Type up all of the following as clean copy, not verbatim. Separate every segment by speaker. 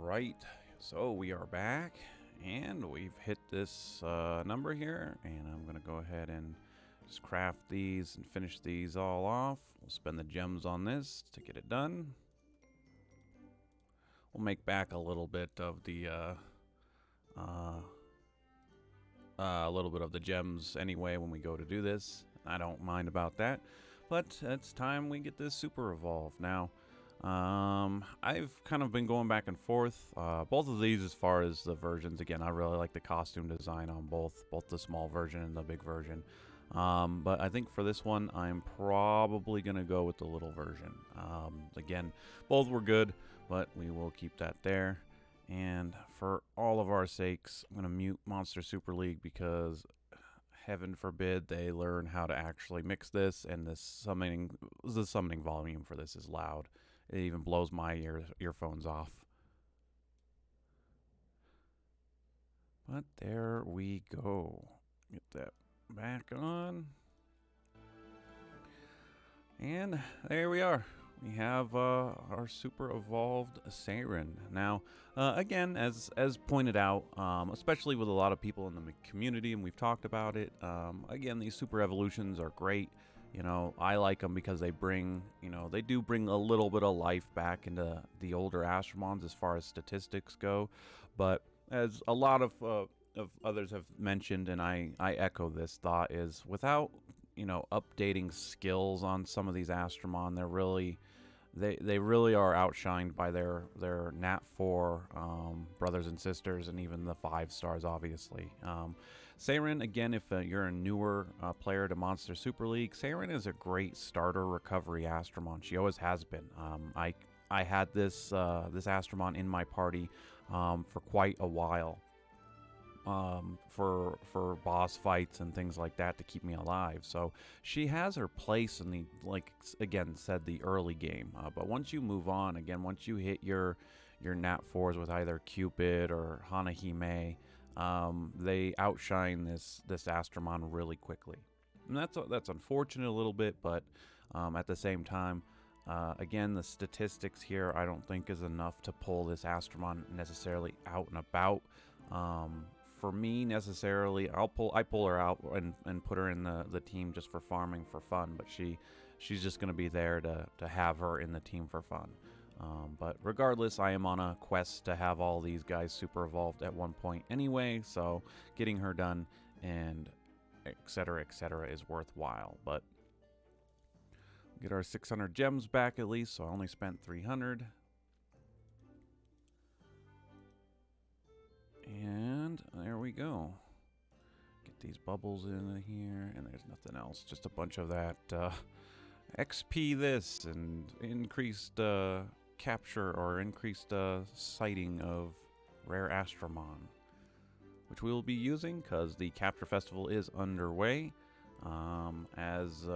Speaker 1: Alright, so we are back, and we've hit this number here, and I'm going to go ahead and just craft these and finish these all off. We'll spend the gems on this to get it done. We'll make back a little bit of the gems anyway when we go to do this. I don't mind about that, but it's time we get this super evolved now. I've kind of been going back and forth. Both of these, as far as the versions, again, I really like the costume design on both the small version and the big version. But I think for this one, I'm probably going to go with the little version. Again, both were good, but we will keep that there. And for all of our sakes, I'm going to mute Monster Super League because heaven forbid they learn how to actually mix this, and the summoning volume for this is loud. It even blows my earphones off. But there we go. Get that back on. And there we are. We have our super evolved Siren. Now, again, as pointed out, especially with a lot of people in the community, and we've talked about it, again, these super evolutions are great. You know, I like them because they bring, they do bring a little bit of life back into the older Astromons as far as statistics go. But as a lot of others have mentioned, and I echo this thought, is without updating skills on some of these Astromon, they really are outshined by their Nat 4 brothers and sisters, and even the 5 stars, obviously. Siren, again, if you're a newer player to Monster Super League, Siren is a great starter recovery Astromon. She always has been. I had this Astromon in my party for quite a while. For boss fights and things like that to keep me alive. So she has her place in the, like again said, the early game. But once you move on, again, once you hit your Nat 4s with either Cupid or Hanahime, they outshine this Astromon really quickly. And that's unfortunate a little bit, but at the same time, again, the statistics here I don't think is enough to pull this Astromon necessarily out and about. For me, necessarily, I pull her out and put her in the team just for farming for fun, but she's just going to be there to have her in the team for fun. But regardless, I am on a quest to have all these guys super evolved at one point anyway, so getting her done and etc is worthwhile. But get our 600 gems back at least, so I only spent 300. And there we go. Get these bubbles in here, and there's nothing else. Just a bunch of that XP this, and increased capture or increased sighting of rare Astromon, which we will be using because the Capture Festival is underway. As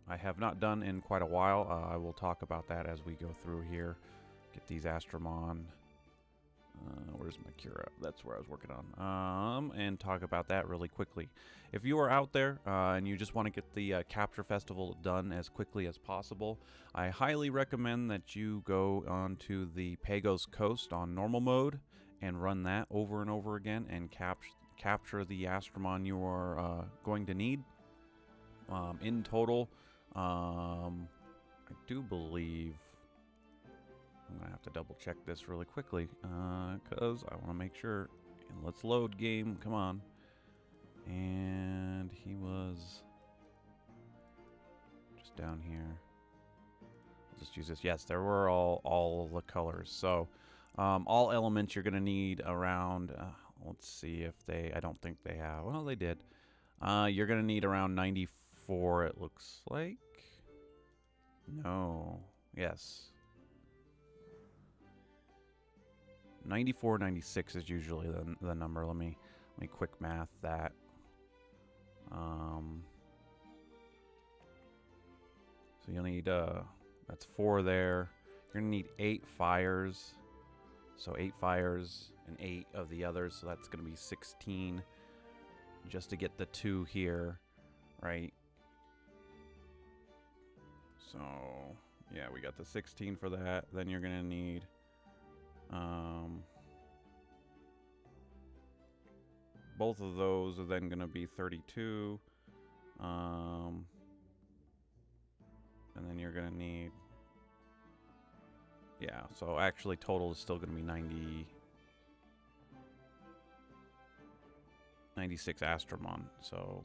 Speaker 1: I have not done in quite a while, I will talk about that as we go through here. Get these Astromon. Where's my Cura? That's where I was working on. And talk about that really quickly. If you are out there and you just want to get the Capture Festival done as quickly as possible, I highly recommend that you go onto the Pagos Coast on normal mode and run that over and over again and capture the Astromon you are going to need. In total, I do believe... I'm going to have to double check this really quickly because I want to make sure. And let's load game. Come on. And he was just down here. I'll just use this. Yes, there were all the colors. So all elements you're going to need around, let's see if they, I don't think they have. Well, they did. You're going to need around 94, it looks like. No. Yes. 94, 96 is usually the number. Let me quick math that. So you'll need that's 4 there. You're gonna need 8 fires. So 8 fires and 8 of the others. So that's gonna be 16 just to get the 2 here, right? So yeah, we got the 16 for that. Then you're gonna need both of those are then going to be 32. And then you're going to need... Yeah, so actually total is still going to be 96 Astromon. So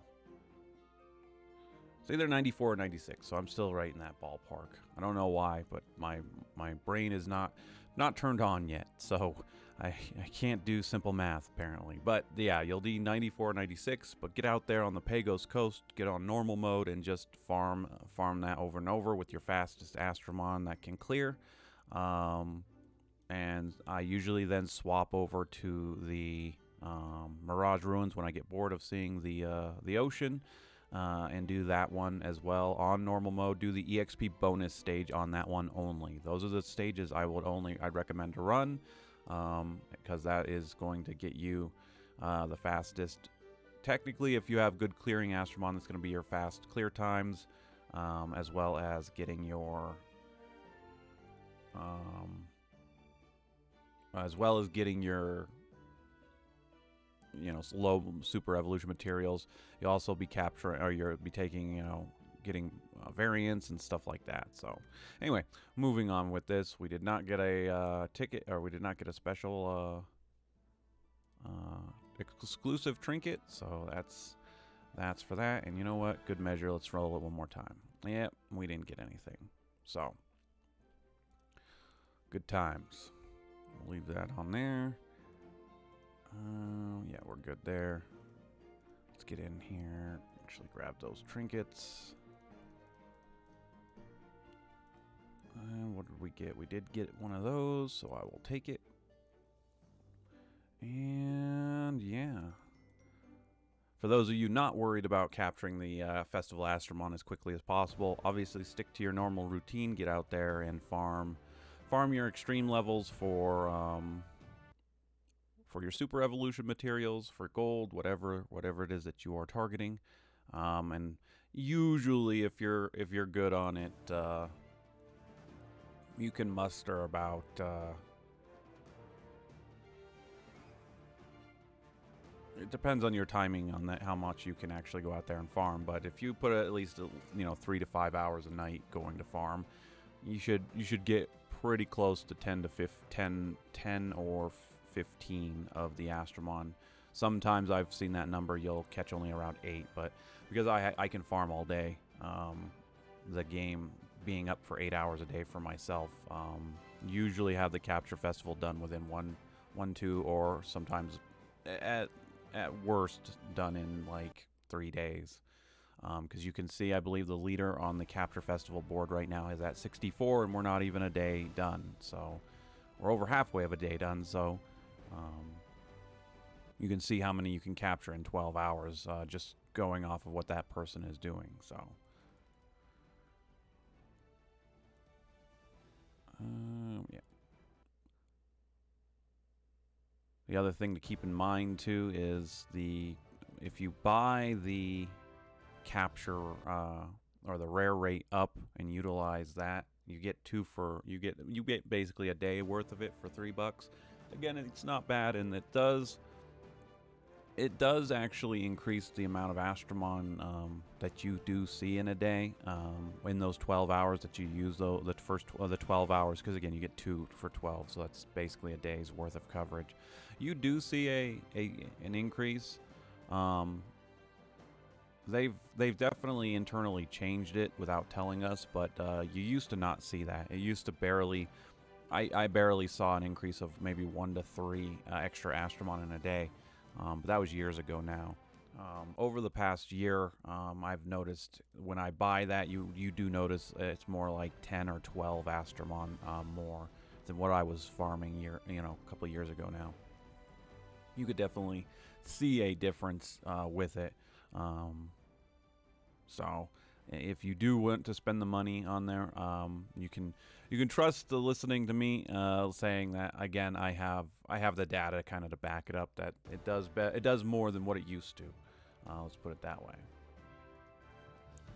Speaker 1: it's either 94 or 96. So I'm still right in that ballpark. I don't know why, but my brain is not turned on yet. So I can't do simple math apparently. But yeah, you'll need 94 or 96. But get out there on the Pagos Coast, get on normal mode, and just farm that over and over with your fastest Astromon that can clear. And I usually then swap over to the Mirage Ruins when I get bored of seeing the ocean, and do that one as well on normal mode. Do the EXP bonus stage on that one only. Those are the stages I'd recommend to run, because that is going to get you the fastest. Technically, if you have good clearing Astromon, that's going to be your fast clear times, as well as getting your low super evolution materials. You'll also be capturing, or you'll be taking, getting variants and stuff like that. So anyway, moving on with this, we did not get a ticket, or we did not get a special exclusive trinket. So that's for that. And you know what? Good measure. Let's roll it one more time. Yep, we didn't get anything. So good times. We'll leave that on there. Yeah, we're good there. Let's get in here. Actually grab those trinkets. And what did we get? We did get one of those, so I will take it. And yeah. For those of you not worried about capturing the Festival Astromon as quickly as possible, obviously stick to your normal routine. Get out there and farm your extreme levels for your super evolution materials, for gold, whatever it is that you are targeting. And usually if you're good on it, you can muster about it depends on your timing on that, how much you can actually go out there and farm. But if you put at least 3 to 5 hours a night going to farm, you should get pretty close to 10 or 15 of the Astromon. Sometimes I've seen that number, you'll catch only around 8, but because I can farm all day, the game being up for 8 hours a day for myself, usually have the capture festival done within 2, or sometimes at worst done in like 3 days. Because you can see, I believe the leader on the capture festival board right now is at 64, and we're not even a day done. So we're over halfway of a day done. So you can see how many you can capture in 12 hours, just going off of what that person is doing. So yeah. The other thing to keep in mind too is if you buy the capture or the rare rate up and utilize that, you get basically a day worth of it for $3. Again, it's not bad, and it does actually increase the amount of Astromon that you do see in a day, in those 12 hours that you use the first the 12 hours, because again you get 2 for 12, so that's basically a day's worth of coverage. You do see an increase. They've definitely internally changed it without telling us, but you used to not see that. It used to barely, I barely saw an increase of maybe 1 to 3 extra Astromon in a day, but that was years ago now. Over the past year, I've noticed when I buy that, you do notice it's more like 10 or 12 Astromon more than what I was farming a couple of years ago now. You could definitely see a difference with it. So if you do want to spend the money on there, you can trust the listening to me saying that. Again, I have the data kind of to back it up, that it does more than what it used to. Let's put it that way.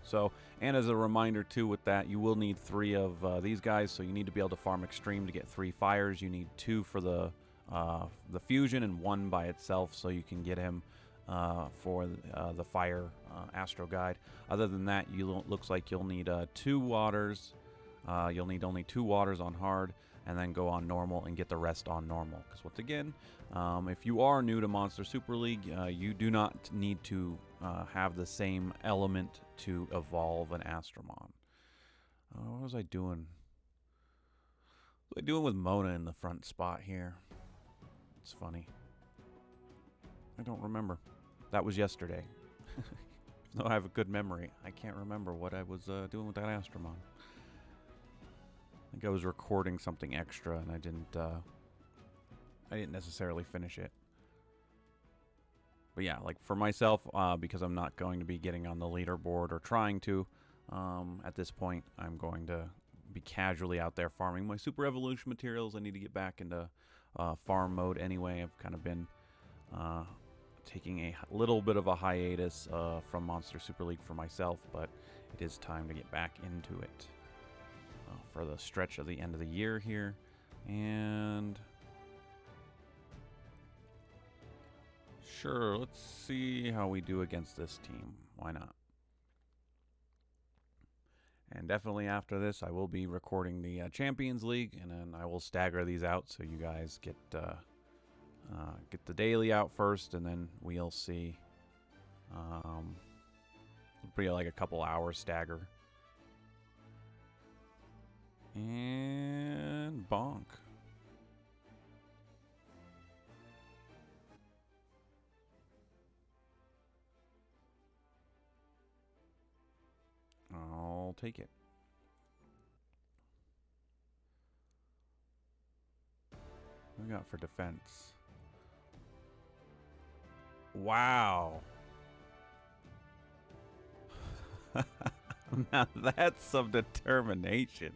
Speaker 1: So, and as a reminder too, with that, you will need 3 of these guys. So you need to be able to farm extreme to get 3 fires. You need 2 for the fusion and 1 by itself, so you can get him for the fire Astro Guide. Other than that, looks like you'll need 2 waters. You'll need only 2 waters on hard, and then go on normal and get the rest on normal. Because once again, if you are new to Monster Super League, you do not need to have the same element to evolve an Astromon. What was I doing? What was I doing with Mona in the front spot here? It's funny. I don't remember. That was yesterday. Though I have a good memory, I can't remember what I was doing with that Astromon. I think I was recording something extra, and I didn't necessarily finish it. But yeah, like for myself, because I'm not going to be getting on the leaderboard or trying to, at this point, I'm going to be casually out there farming my Super Evolution materials. I need to get back into farm mode anyway. I've kind of been taking a little bit of a hiatus from Monster Super League for myself, but it is time to get back into it for the stretch of the end of the year here. And sure, let's see how we do against this team. Why not? And definitely after this, I will be recording the Champions League, and then I will stagger these out so you guys get the daily out first, and then we'll see. It'll be like a couple hours stagger. And bonk. I'll take it. What do we got for defense? Wow. Now that's some determination.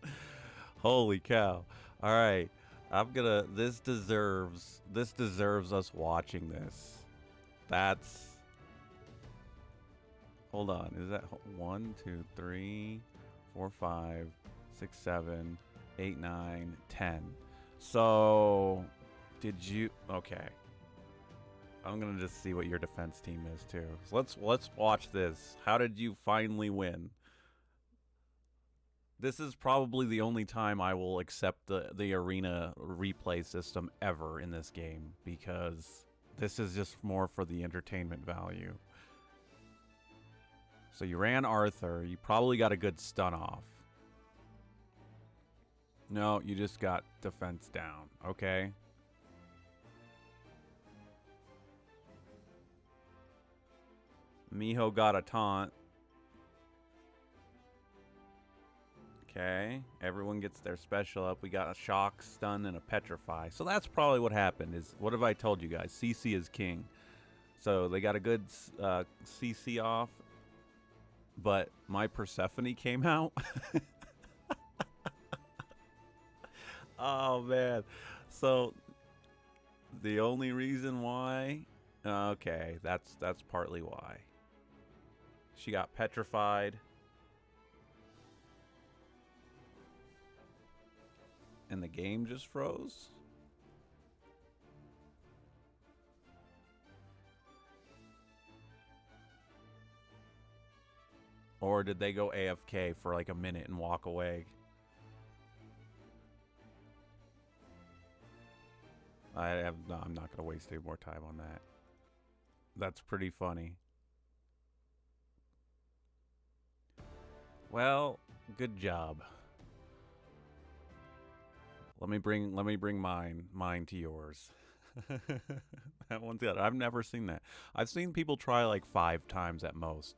Speaker 1: Holy cow. All right. This deserves us watching this. That's, hold on. Is that 1, 2, 3, 4, 5, 6, 7, 8, 9, 10. So, did you, okay. I'm gonna just see what your defense team is too. So let's watch this. How did you finally win? This is probably the only time I will accept the arena replay system ever in this game, because this is just more for the entertainment value. So you ran Arthur. You probably got a good stun off. No, you just got defense down. Okay. Miho got a taunt. Okay, everyone gets their special up. We got a shock, stun, and a petrify. So that's probably what happened. Is what have I told you guys? CC is king. So they got a good CC off, but my Persephone came out. Oh man. So the only reason why, okay, that's partly why. She got petrified. And the game just froze? Or did they go AFK for like a minute and walk away? No, I'm not going to waste any more time on that. That's pretty funny. Well, good job. Let me bring mine to yours. That one's good. I've never seen that. I've seen people try like 5 times at most.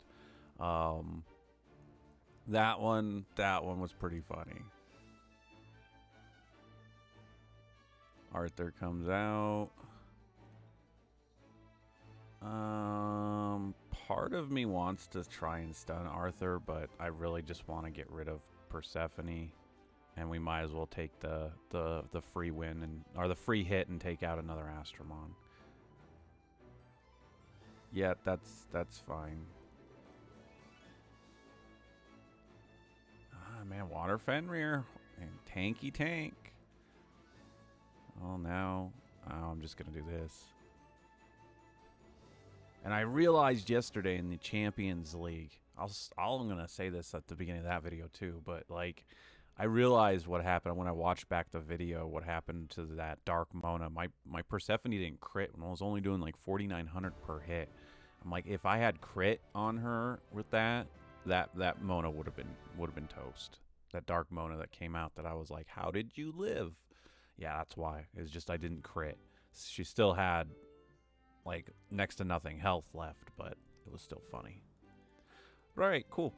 Speaker 1: That one was pretty funny. Arthur comes out. Part of me wants to try and stun Arthur, but I really just want to get rid of Persephone. And we might as well take the free win or the free hit and take out another Astromon. Yeah, that's fine. Ah man, Water Fenrir and Tanky Tank. Oh now, oh, I'm just gonna do this. And I realized yesterday in the Champions League, I'm gonna say this at the beginning of that video too, but like, I realized what happened when I watched back the video. What happened to that Dark Mona? My Persephone didn't crit when I was only doing like 4,900 per hit. I'm like, if I had crit on her with that Mona would have been toast. That Dark Mona that came out that I was like, how did you live? Yeah, that's why. It's just I didn't crit. She still had like next to nothing health left, but it was still funny. Right, cool.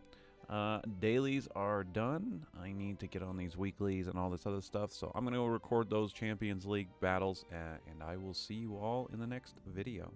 Speaker 1: Dailies are done. I need to get on these weeklies and all this other stuff, so I'm going to go record those Champions League battles, and I will see you all in the next video.